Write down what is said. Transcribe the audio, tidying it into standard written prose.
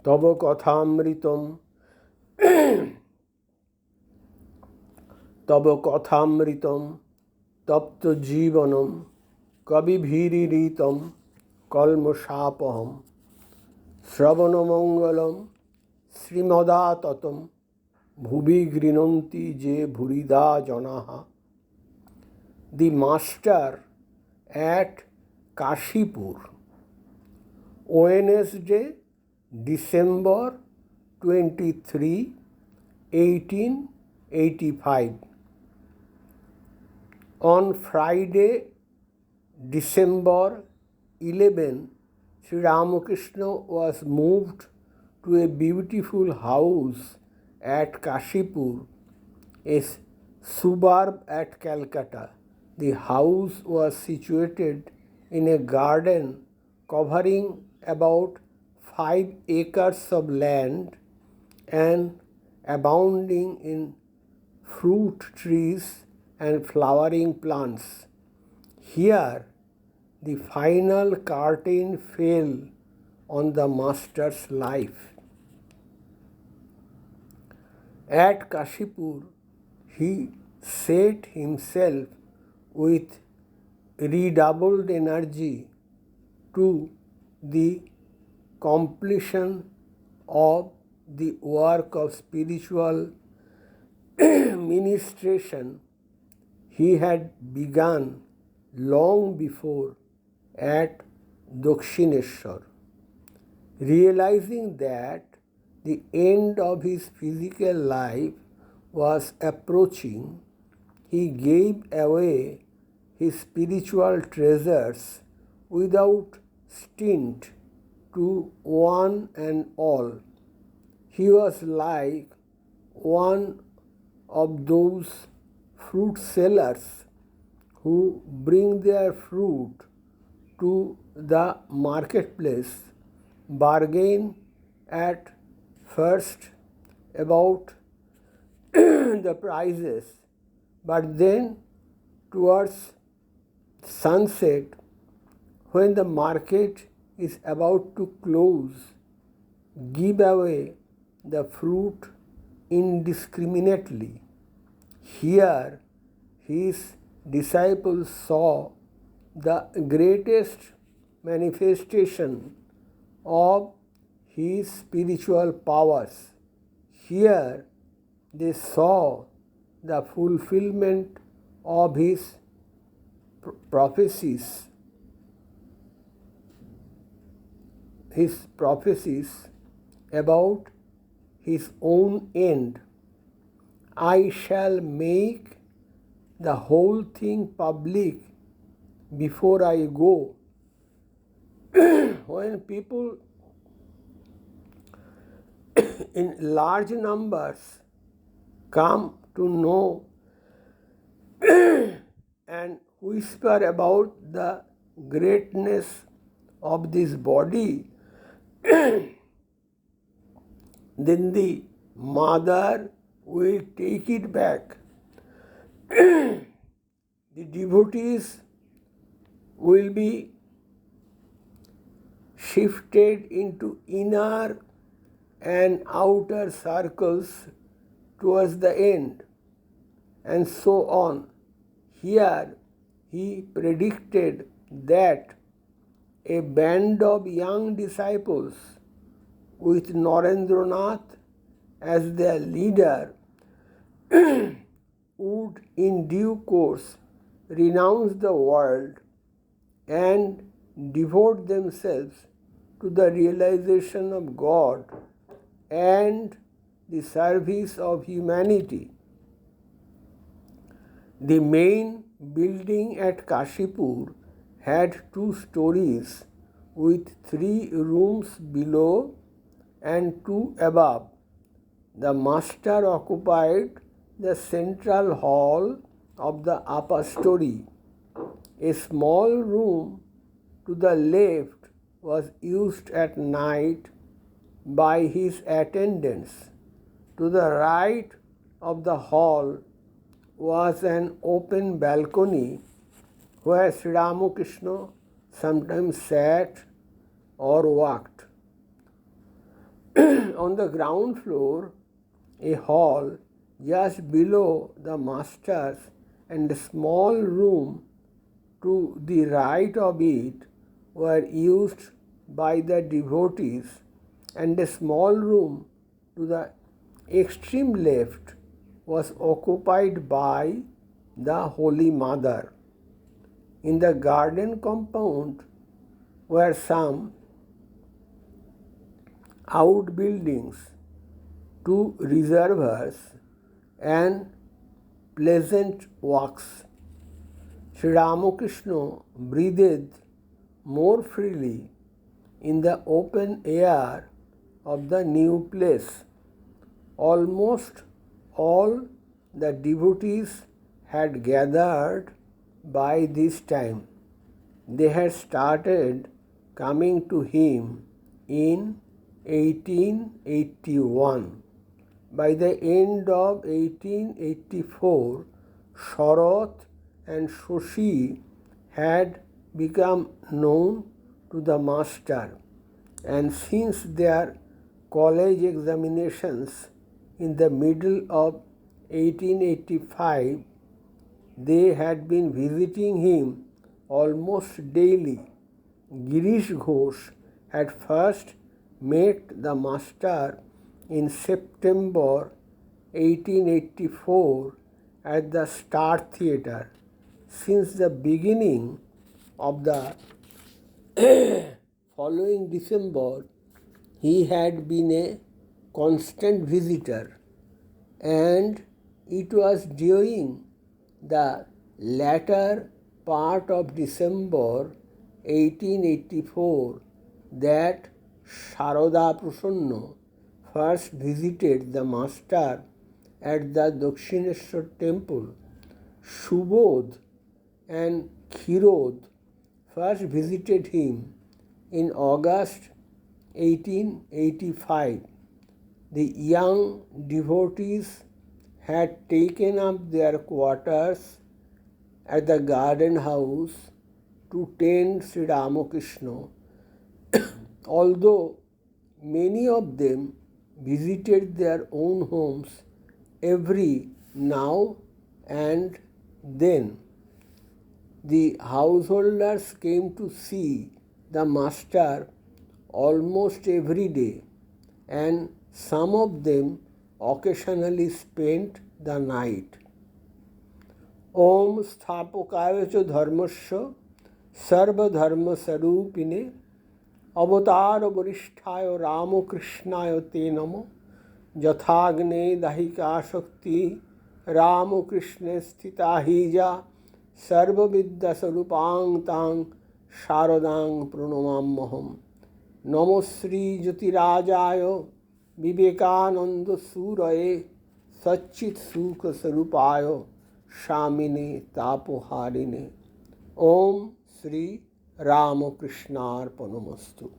তব কথামৃতম তব কথামৃতম তপ্ত জীবনম কবিভিরিতম কলমশাপহম শ্রবণমঙ্গলম শ্রীমদাততম ভুবি গৃণন্তি যে ভুরিদা জনাঃ। The Master at Cossipore, Wednesday, December 23, 1885. On Friday, December 11, Sri Ramakrishna was moved to a beautiful house at Cossipore, a suburb at Calcutta. The house was situated in a garden covering about 5 acres of land and abounding in fruit trees and flowering plants. Here, the final curtain fell on the Master's life. At Cossipore, he set himself with redoubled energy to the completion of the work of spiritual ministration he had begun long before at Dakshineshwar. Realizing that the end of his physical life was approaching, he gave away his spiritual treasures without stint to one and all. He was like one of those fruit sellers who bring their fruit to the marketplace, bargain at first about the prices, but then towards sunset, when the market is about to close, give away the fruit indiscriminately. Here, his disciples saw the greatest manifestation of his spiritual powers. Here, they saw the fulfillment of his prophecies about his own end. I shall make the whole thing public before I go. When people in large numbers come to know and whisper about the greatness of this body, then the mother will take it back. The devotees will be shifted into inner and outer circles towards the end, and so on. Here he predicted that a band of young disciples with Narendranath as their leader would in due course renounce the world and devote themselves to the realization of God and the service of humanity. The main building at Cossipore had 2 stories with 3 rooms below and 2 above. The Master occupied the central hall of the upper story. A small room to the left was used at night by his attendants. To the right of the hall was an open balcony where Sri Ramakrishna sometimes sat or walked. On the ground floor, a hall just below the master's and a small room to the right of it were used by the devotees, and a small room to the extreme left was occupied by the Holy Mother. In the garden compound were some outbuildings, two reservoirs, and pleasant walks. Sri Ramakrishna breathed more freely in the open air of the new place. Almost all the devotees had gathered by this time. They had started coming to him in 1881. By the end of 1884, Sharat and Sree had become known to the master, and since their college examinations in the middle of 1885, they had been visiting him almost daily. Girish Ghosh had first met the master in September 1884 at the Star Theatre. Since the beginning of the following December, he had been a constant visitor, and it was during the latter part of December 1884 that Sharada Prasanna first visited the master at the Dakshineshwar temple. Subodh and Khirodh first visited him in August 1885. The young devotees had taken up their quarters at the garden house to tend Sri Ramakrishna. Although many of them visited their own homes every now and then, the householders came to see the master almost every day, and some of them occasionally spent the night. Om Sthapakaya cha Dharmasya Sarvadharma Sarupine Avatar Varishthayo Ramakrishnaya Te Namo Jathagne Dahika Shakti Ramakrishna Sthita Hija Sarva Vidya Sarupang Tang Sharadang Pranamamaham. Namo Sree Jyotirajaya Vivekananda Suraye Satchit Sukha Sarupaya Shamine Tapoharine. Om Sri Ramakrishna Arpanamastu.